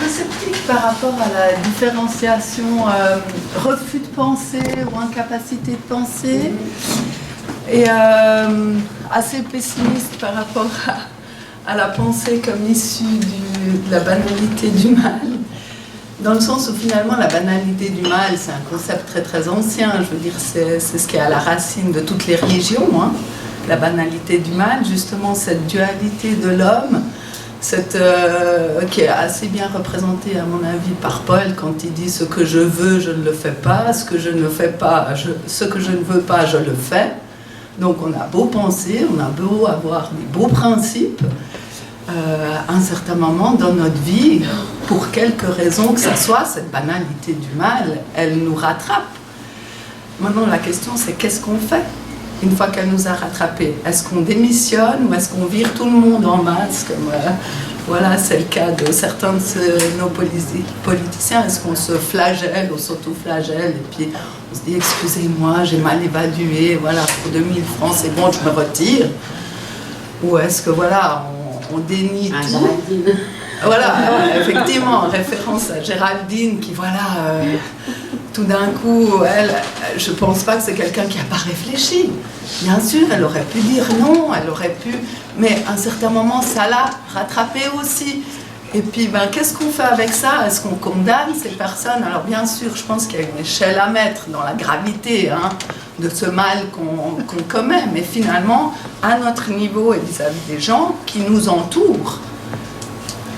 peu sceptique par rapport à la différenciation refus de penser ou incapacité de penser, et assez pessimiste par rapport à la pensée comme issue de la banalité du mal, dans le sens où finalement la banalité du mal, c'est un concept très très ancien. Je veux dire, c'est ce qui est à la racine de toutes les religions, hein. La banalité du mal, justement cette dualité de l'homme, qui est assez bien représentée à mon avis par Paul quand il dit ce que je veux je ne le fais pas, ce que je ne fais pas, ce que je ne veux pas je le fais. Donc on a beau penser, on a beau avoir des beaux principes, à un certain moment dans notre vie, pour quelque raison que ce soit, cette banalité du mal, elle nous rattrape. Maintenant la question c'est qu'est-ce qu'on fait une fois qu'elle nous a rattrapés? Est-ce qu'on démissionne ou est-ce qu'on vire tout le monde en masse comme voilà, c'est le cas de certains de nos politiciens. Est-ce qu'on se flagelle, on s'auto-flagelle et puis on se dit excusez-moi, j'ai mal évalué, voilà, pour 2000 francs c'est bon, je me retire? Ou est-ce que voilà, on dénie tout? Géraldine. Voilà, effectivement, en référence à Géraldine qui, voilà, tout d'un coup, elle, je pense pas que c'est quelqu'un qui n'a pas réfléchi. Bien sûr, elle aurait pu dire non, elle aurait pu, mais à un certain moment, ça l'a rattrapé aussi. Et puis, ben, qu'est-ce qu'on fait avec ça? Est-ce qu'on condamne ces personnes? Alors, bien sûr, je pense qu'il y a une échelle à mettre dans la gravité, hein, de ce mal qu'on commet, mais finalement, à notre niveau et vis-à-vis des gens qui nous entourent,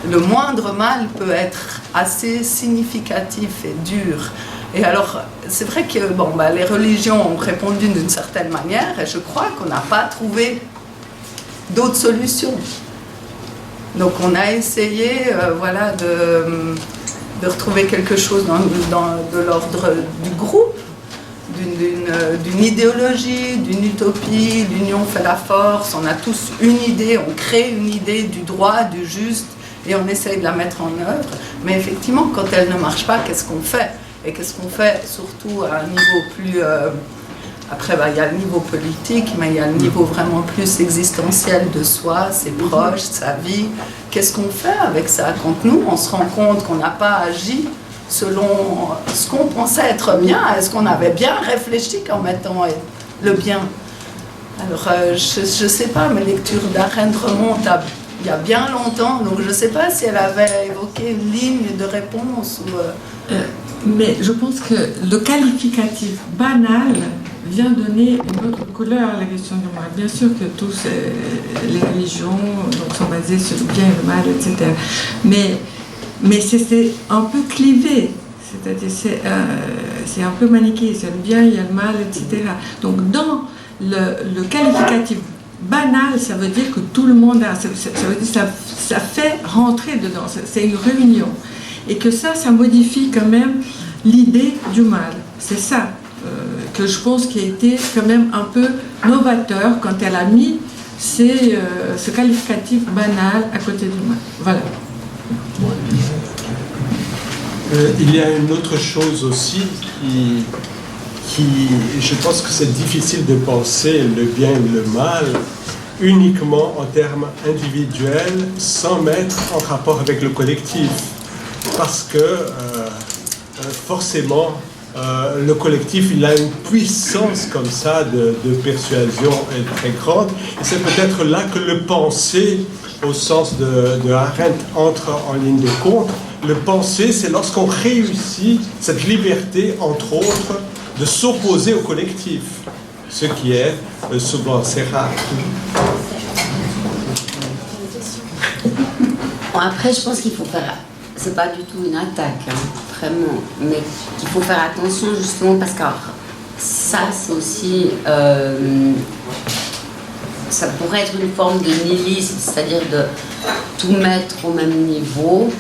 le moindre mal peut être assez significatif et dur. Et alors, c'est vrai que bon, bah, les religions ont répondu d'une certaine manière, et je crois qu'on n'a pas trouvé d'autres solutions. Donc on a essayé voilà, de retrouver quelque chose de l'ordre du groupe, d'une idéologie, d'une utopie. L'union fait la force, on a tous une idée, on crée une idée du droit, du juste, et on essaye de la mettre en œuvre. Mais effectivement, quand elle ne marche pas, qu'est-ce qu'on fait? Et qu'est-ce qu'on fait surtout à un niveau plus... Après, bah, il y a le niveau politique, mais il y a le niveau vraiment plus existentiel de soi, ses proches, sa vie. Qu'est-ce qu'on fait avec ça? Quand nous, on se rend compte qu'on n'a pas agi selon ce qu'on pensait être bien, est-ce qu'on avait bien réfléchi qu'en mettant le bien? Alors, je ne sais pas, mes lectures d'Arendt remontent à il y a bien longtemps, donc je ne sais pas si elle avait évoqué une ligne de réponse ou... Mais je pense que le qualificatif banal vient donner une autre couleur à la question du mal. Bien sûr que tous les religions donc, sont basées sur le bien et le mal, etc. Mais c'est un peu clivé, c'est-à-dire c'est un peu manichéen, c'est le bien, il y a le mal, etc. Donc dans le qualificatif banal, ça veut dire que tout le monde a, ça veut dire ça fait rentrer dedans, c'est une réunion. Et que ça modifie quand même l'idée du mal. C'est ça que je pense qui a été quand même un peu novateur quand elle a mis ce qualificatif banal à côté du mal. Voilà. Il y a une autre chose aussi qui je pense que c'est difficile de penser le bien et le mal uniquement en termes individuels sans mettre en rapport avec le collectif. Parce que forcément, le collectif, il a une puissance comme ça de persuasion très grande. Et c'est peut-être là que le penser, au sens de Arendt, entre en ligne de compte. Le penser, c'est lorsqu'on réussit cette liberté, entre autres, de s'opposer au collectif. Ce qui est souvent assez rare. Bon, après, je pense qu'il faut faire... C'est pas du tout une attaque, hein, vraiment, mais qu'il faut faire attention justement parce que ça, c'est aussi... ça pourrait être une forme de nihilisme, c'est-à-dire de tout mettre au même niveau.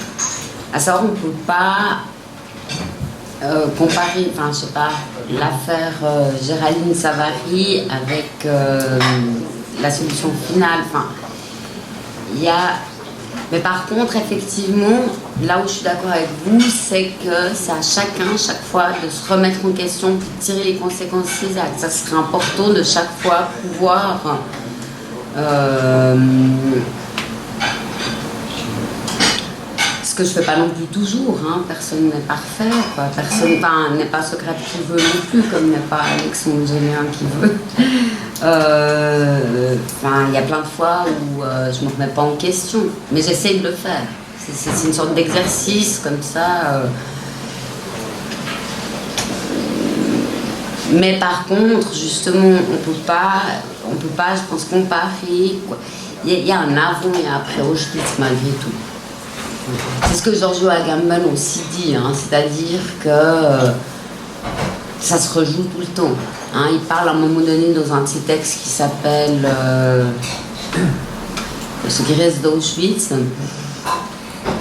À savoir, on ne peut pas comparer, enfin, je sais pas, l'affaire Géraldine Savary avec la solution finale. Enfin, il y a... Mais par contre, effectivement, là où je suis d'accord avec vous, c'est que c'est à chacun, chaque fois, de se remettre en question, de tirer les conséquences exactes. Ça serait important de chaque fois pouvoir que je fais pas non plus toujours, hein. Personne n'est parfait, quoi. Personne n'est pas Socrate qui veut non plus, comme n'est pas Alexandre Généen qui veut. Il y a plein de fois où je me remets pas en question, mais j'essaie de le faire. C'est une sorte d'exercice comme ça. Mais par contre, justement, on peut pas, je pense, comparer. Il y a un avant et un après Auschwitz malgré tout. C'est ce que Giorgio Agamben aussi dit, hein, c'est-à-dire que ça se rejoue tout le temps. Hein. Il parle à un moment donné dans un de ses textes qui s'appelle Ce qui reste d'Auschwitz.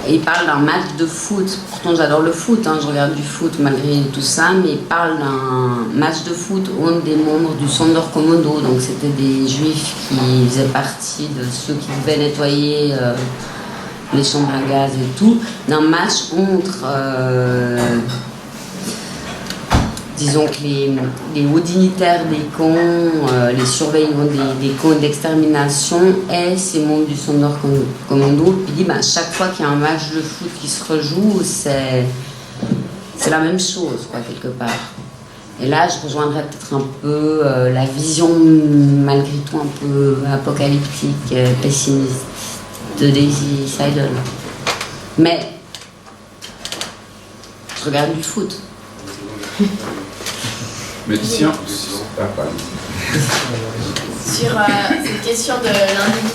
Et il parle d'un match de foot. Pourtant, j'adore le foot, hein, je regarde du foot malgré tout ça, mais il parle d'un match de foot où un des membres du Sonderkommando, donc c'était des juifs qui faisaient partie de ceux qui devaient nettoyer les chambres à gaz et tout, d'un match entre, disons que les hauts dignitaires des camps, les surveillants des camps d'extermination et ces membres du Sonderkommando. Puis il dit, chaque fois qu'il y a un match de foot qui se rejoue, c'est la même chose, quoi, quelque part. Et là, je rejoindrais peut-être un peu la vision, malgré tout, un peu apocalyptique, pessimiste de Daisy Seidel. Mais je regarde du foot. Mais si on... Sur cette question de l'individu.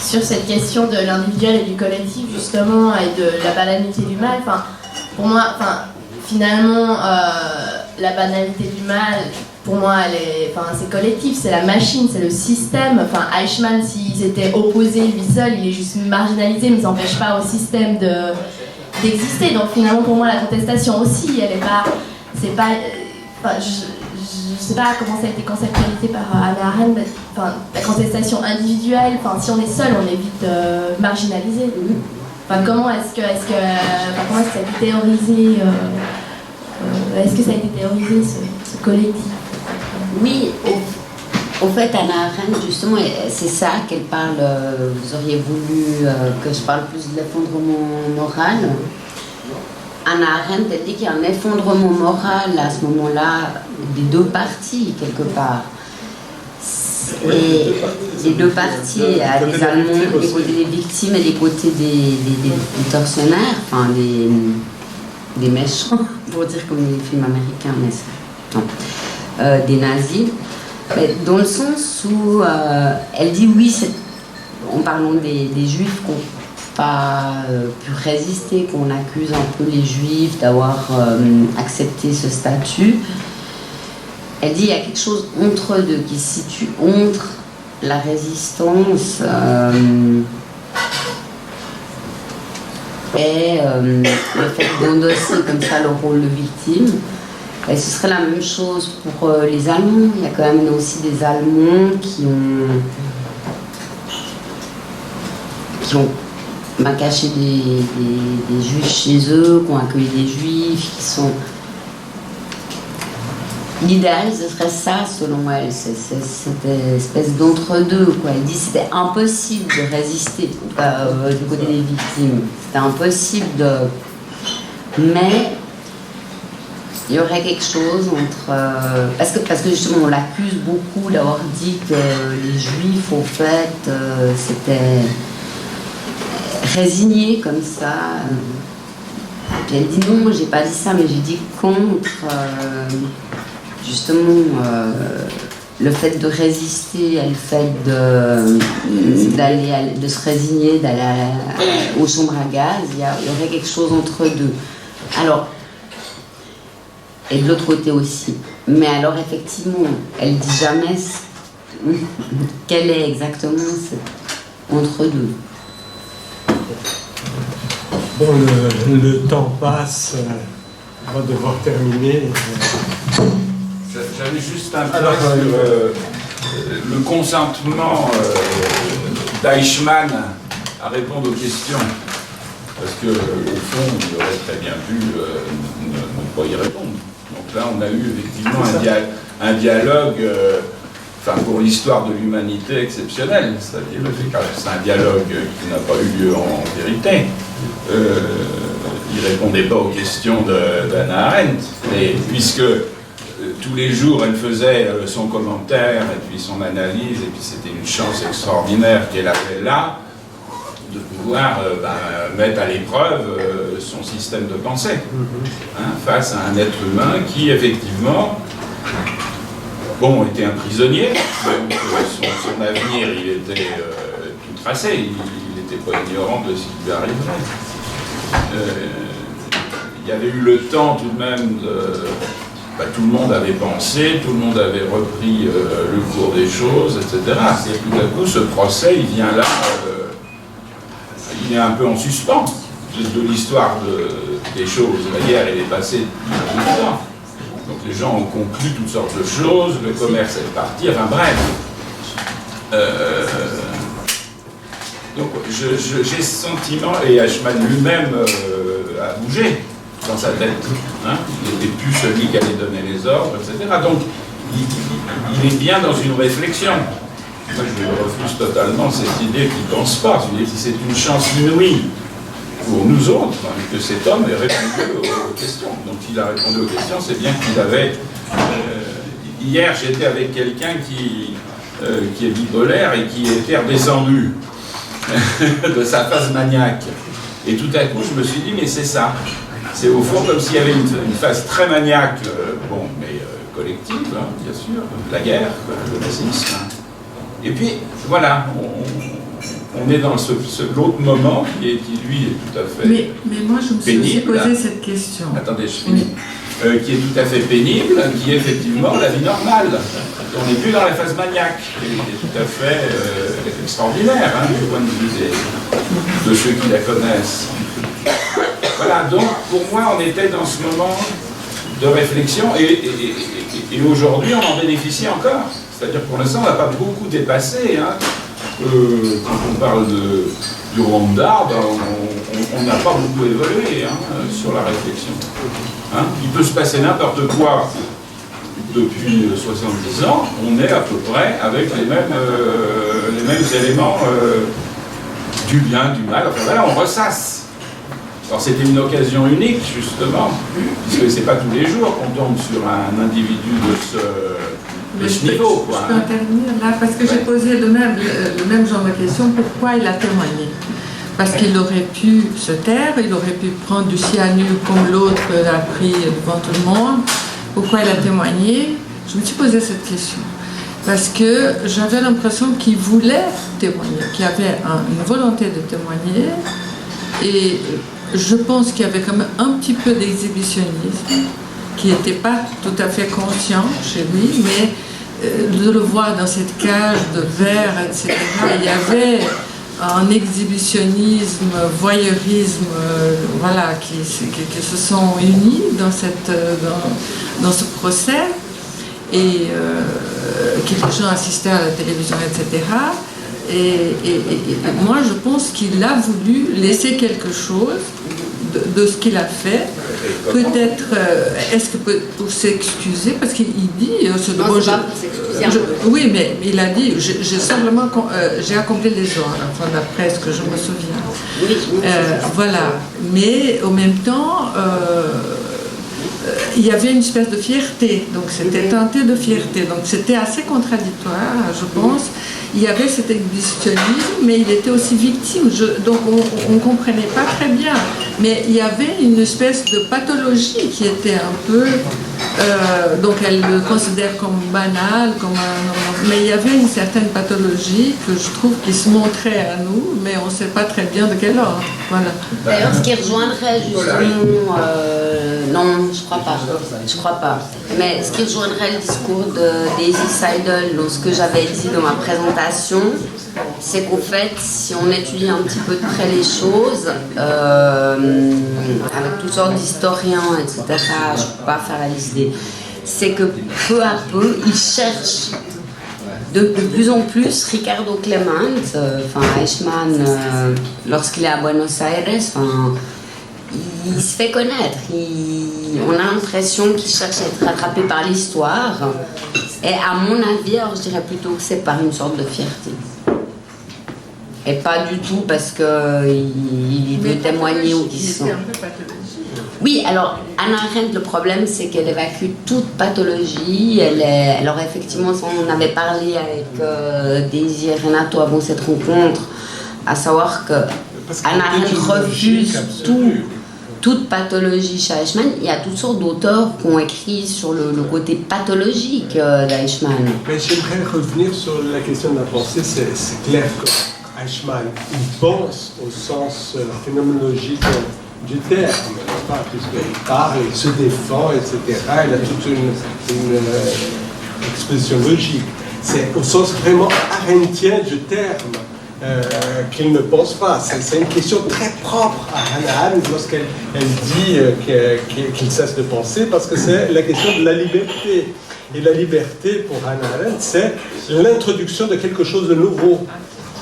Sur cette question de l'individuel et du collectif, justement, et de la banalité du mal, pour moi, finalement, la banalité du mal, pour moi, c'est collectif, c'est la machine, c'est le système. Eichmann, s'il s'était opposé lui seul, il est juste marginalisé, mais ça n'empêche pas au système d'exister. Donc finalement, pour moi, la contestation aussi, elle est pas, c'est pas, je sais pas comment ça a été conceptualisé par Hannah Arendt, mais la contestation individuelle, si on est seul, on est vite marginalisé. Comment est-ce que ça a été théorisé, est-ce que ça a été théorisé ce collectif? Oui, au fait, Hannah Arendt, justement, c'est ça qu'elle parle. Vous auriez voulu que je parle plus de l'effondrement moral. Hannah Arendt, elle dit qu'il y a un effondrement moral à ce moment-là des deux parties, quelque part. Et les deux parties, il y a les Allemands, les côtés des victimes et les côtés des tortionnaires, des méchants, pour dire comme les films américains, mais non. Des nazis, mais dans le sens où elle dit oui, en parlant des juifs qui n'ont pas pu résister, qu'on accuse un peu les juifs d'avoir accepté ce statut, elle dit il y a quelque chose entre deux qui se situe entre la résistance et le fait d'endosser comme ça le rôle de victime. Et ce serait la même chose pour les Allemands. Il y a quand même aussi des Allemands qui ont caché des juifs chez eux, qui ont accueilli des juifs, qui sont... L'idéal, ce serait ça, selon elle, c'est cette espèce d'entre-deux, quoi. Elle dit que c'était impossible de résister, en tout cas, du côté des victimes. C'était impossible de... Mais... il y aurait quelque chose entre... parce que justement, on l'accuse beaucoup d'avoir dit que les Juifs, au fait, s'étaient résignés comme ça. Puis elle dit non, j'ai pas dit ça, mais j'ai dit contre, justement, le fait de résister, le fait de se résigner, d'aller aux chambres à gaz. Il y aurait quelque chose entre deux. Alors, et de l'autre côté aussi. Mais alors effectivement, elle dit jamais quel est exactement entre deux. Bon, le temps passe, on va devoir terminer. J'avais juste un point sur le consentement d'Eichmann à répondre aux questions. Parce que, au fond, il aurait très bien pu ne pas y répondre. Donc là, on a eu effectivement un dialogue enfin pour l'histoire de l'humanité exceptionnelle, c'est-à-dire le fait que c'est un dialogue qui n'a pas eu lieu en vérité. Il ne répondait pas aux questions d'Hannah Arendt, et puisque tous les jours elle faisait son commentaire et puis son analyse, et puis c'était une chance extraordinaire qu'elle avait là de pouvoir mettre à l'épreuve son système de pensée face à un être humain qui effectivement était un prisonnier, donc son avenir il était tout tracé, il n'était pas ignorant de ce qui lui arriverait. Il y avait eu le temps tout de même tout le monde avait pensé, tout le monde avait repris le cours des choses, etc. Et tout à coup ce procès il vient là, il est un peu en suspens de l'histoire des choses. La guerre elle est passée depuis un bout de temps. Donc les gens ont conclu toutes sortes de choses, le commerce est parti, enfin bref. Donc j'ai ce sentiment, et Eichmann lui-même a bougé dans sa tête. Il n'était plus celui qui allait donner les ordres, etc. Donc il est bien dans une réflexion. Moi je refuse totalement cette idée qu'il ne pense pas. C'est une chance inouïe pour nous autres que cet homme ait répondu aux questions. Donc il a répondu aux questions, c'est bien qu'il avait... hier j'étais avec quelqu'un qui est bipolaire et qui était redescendu de sa phase maniaque. Et tout à coup je me suis dit mais c'est ça. C'est au fond comme s'il y avait une phase très maniaque, mais collective, bien sûr, la guerre, le nazisme. Et puis voilà, on est dans l'autre moment qui lui est tout à fait mais moi je me suis aussi posé cette question. Attendez, je finis. Qui est tout à fait pénible, qui est effectivement la vie normale. On n'est plus dans la phase maniaque, qui est tout à fait extraordinaire du point de vue de ceux qui la connaissent. Voilà, donc pour moi on était dans ce moment de réflexion et aujourd'hui on en bénéficie encore. C'est-à-dire que pour l'instant on n'a pas beaucoup dépassé. Quand on parle du Rwanda, on n'a pas beaucoup évolué sur la réflexion. Il peut se passer n'importe quoi depuis 70 ans, on est à peu près avec les mêmes éléments du bien, du mal, enfin voilà, on ressasse. Alors c'était une occasion unique justement, puisque c'est pas tous les jours qu'on tombe sur un individu de ce niveau. Je peux intervenir là, parce que j'ai posé le même genre de question, pourquoi il a témoigné? Parce qu'il aurait pu se taire, il aurait pu prendre du cyanure comme l'autre l'a pris devant tout le monde. Pourquoi il a témoigné? Je me suis posé cette question. Parce que j'avais l'impression qu'il voulait témoigner, qu'il y avait une volonté de témoigner. Et je pense qu'il y avait quand même un petit peu d'exhibitionnisme, qui n'était pas tout à fait conscient chez lui, mais de le voir dans cette cage de verre, etc., il y avait un exhibitionnisme, voyeurisme, voilà, qui se sont unis dans ce procès, et que les gens assistaient à la télévision, etc. Et moi, je pense qu'il a voulu laisser quelque chose de ce qu'il a fait. Peut-être, est-ce que pour s'excuser, parce qu'il dit... oui, mais il a dit, j'ai simplement j'ai accompli les ordres, enfin, d'après ce que je me souviens. Voilà. Mais en même temps, il y avait une espèce de fierté, donc c'était teinté de fierté, donc c'était assez contradictoire, je pense. Il y avait cet exhibitionnisme, mais il était aussi victime, donc on ne comprenait pas très bien. Mais il y avait une espèce de pathologie qui était un peu... donc elle le considère comme banal, mais il y avait une certaine pathologie que je trouve qui se montrait à nous, mais on ne sait pas très bien de quel ordre. Voilà. D'ailleurs, ce qui rejoindrait justement... non, je crois pas. Mais ce qui rejoindrait le discours de Daisy Seidel, dans ce que j'avais dit dans ma présentation, c'est qu'au fait, si on étudie un petit peu de près les choses, avec toutes sortes d'historiens, etc., je ne peux pas faire la liste c'est que peu à peu, ils cherchent de plus en plus Ricardo Clement, Eichmann, lorsqu'il est à Buenos Aires, il se fait connaître. On a l'impression qu'il cherche à être rattrapé par l'histoire. Et à mon avis, alors, je dirais plutôt que c'est par une sorte de fierté. Et pas du tout parce qu'il veut témoigner ou qu'il se sent. Oui, alors Hannah Arendt, le problème c'est qu'elle évacue toute pathologie. Alors effectivement, on avait parlé avec Daisy et Renato avant cette rencontre, à savoir que Hannah Arendt refuse toute pathologie chez Eichmann. Il y a toutes sortes d'auteurs qui ont écrit sur le côté pathologique d'Eichmann. Mais j'aimerais revenir sur la question de la pensée. C'est clair que Eichmann, il pense au sens phénoménologique du terme, puisqu'il parle, il se défend, etc. Il a toute une exposition logique. C'est au sens vraiment arendtien du terme qu'il ne pense pas. C'est une question très propre à Hannah Arendt lorsqu'elle dit qu'il cesse de penser, parce que c'est la question de la liberté. Et la liberté, pour Hannah Arendt, c'est l'introduction de quelque chose de nouveau.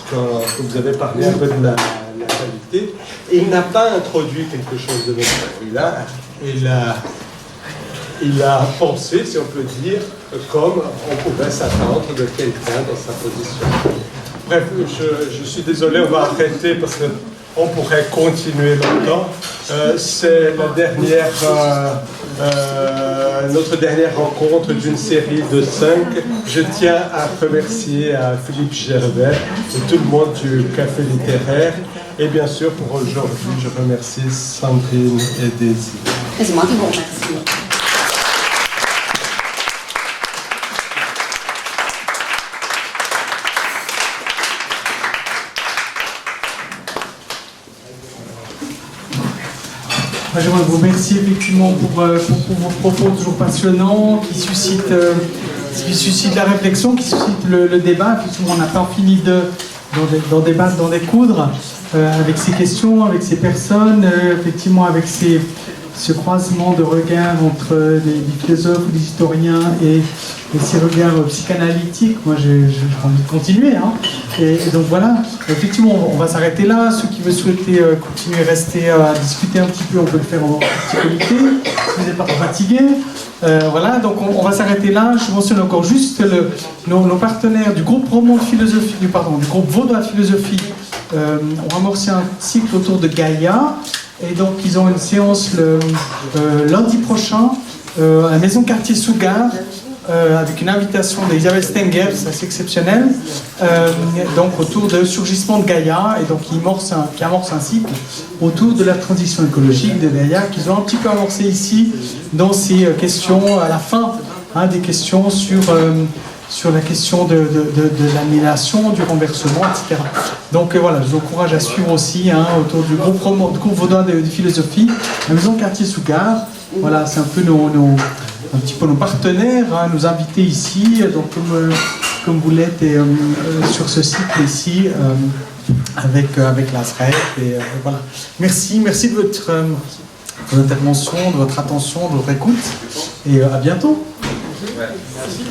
Quand vous avez parlé un peu de la qualité, il n'a pas introduit quelque chose de nouveau. Il a pensé, si on peut dire, comme on pouvait s'attendre de quelqu'un dans sa position. Bref, je suis désolé, on va arrêter parce qu'on pourrait continuer longtemps. C'est la dernière, notre dernière rencontre d'une série de 5. Je tiens à remercier Philippe Gervais et tout le monde du Café littéraire. Et bien sûr, pour aujourd'hui, je remercie Sandrine et Daisy. C'est moi qui vous remercie. J'aimerais vous remercier effectivement pour vos propos toujours passionnants qui suscitent la réflexion, qui suscitent le débat. Effectivement, on n'a pas fini d'en débattre, d'en découdre avec ces questions, avec ces personnes, effectivement avec ce croisement de regards entre des philosophes ou des historiens et ces regards psychanalytiques. Moi, j'ai envie de continuer. Hein. Et donc voilà, effectivement, on va s'arrêter là. Ceux qui veulent souhaiter continuer à rester à discuter un petit peu, on peut le faire en petit comité. Si vous n'êtes pas trop fatigué. Voilà, donc on va s'arrêter là. Je mentionne encore juste nos partenaires du groupe Roman de philosophie, du groupe Vaudois de philosophie ont amorcé un cycle autour de Gaïa. Et donc, ils ont une séance le lundi prochain à la maison quartier Sougar avec une invitation d'Isabelle Stenger, c'est assez exceptionnel, donc autour de surgissement de Gaïa, et donc qui amorce un cycle autour de la transition écologique de Gaïa, qu'ils ont un petit peu amorcé ici dans ces questions à la fin, hein, des questions sur la question de l'annihilation, du renversement, etc. Donc voilà, je vous encourage à suivre aussi autour du groupe Vaudois de philosophie, la maison quartier Sougar. Voilà, c'est un peu un petit peu nos partenaires, hein, nos invités ici, donc comme vous l'êtes sur ce site ici, avec la SREP. Et voilà. Merci de votre intervention, de votre attention, de votre écoute, et à bientôt. Merci.